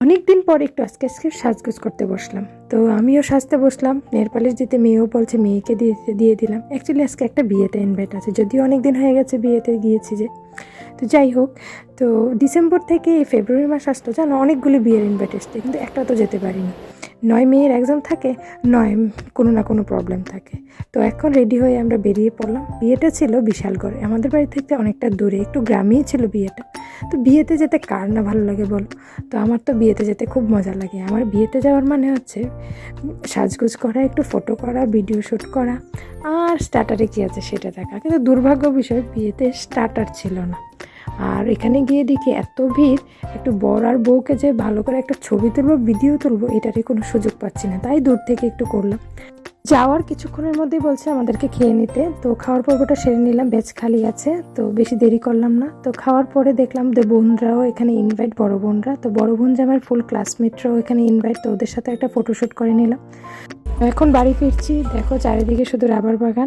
অনেকদিন পর একটু আজকে সাজগোজ করতে বসলাম, তো আমিও সাজতে বসলাম। নেল পালিশ দিতে মেয়েও বলছে, মেয়েকে দিয়ে দিলাম। অ্যাকচুয়ালি আজকে একটা বিয়েতে ইনভাইট আছে, যদিও অনেক দিন হয়ে গেছে বিয়েতে গিয়েছি যে। তো যাই হোক, তো ডিসেম্বর থেকে এই ফেব্রুয়ারি মাস আসতো জানো, অনেকগুলি বিয়ের ইনভাইট আসছে, কিন্তু একটা তো যেতে পারিনি। নয় মেয়ের এক্সাম থাকে, নয় কোনো না কোনো প্রবলেম থাকে। তো এখন রেডি হয়ে আমরা বেরিয়ে পড়লাম। বিয়েটা ছিল বিশালগড়ে, আমাদের বাড়ি থেকে অনেকটা দূরে, একটু গ্রামেই ছিল বিয়েটা। তো বিয়েতে যেতে কার না ভালো লাগে বলো। তো আমার তো বিয়েতে যেতে খুব মজা লাগে। আমার বিয়েতে যাওয়ার মানে হচ্ছে সাজগোজ করা, একটু ফটো করা, ভিডিও শ্যুট করা, আর স্টার্টারে কী আছে সেটা দেখা। কিন্তু দুর্ভাগ্য বিষয়, বিয়েতে স্টার্টার ছিল না। আর এখানে গিয়ে দেখি এত ভিড়, একটু বর আর বউকে যে ভালো করে একটা ছবি তুলবো, ভিডিও তুলবো, এটারই কোনো সুযোগ পাচ্ছি না। তাই দূর থেকে একটু করলাম। যাওয়ার কিছুক্ষণের মধ্যেই বলছে আমাদেরকে খেয়ে নিতে। তো খাওয়ার পর্বটা সেরে নিলাম, বেশ খালি আছে, তো বেশি দেরি করলাম না। তো খাওয়ার পরে দেখলাম যে বোনরাও এখানে ইনভাইট, বড় বোনরা। তো বড় বোন যে আমার ফুল ক্লাসমেটরাও এখানে ইনভাইট, তো ওদের সাথে একটা ফটোশ্যুট করে নিলাম। এখন বাড়ি ফিরছি, দেখো চারিদিকে শুধু রাবার বাগান।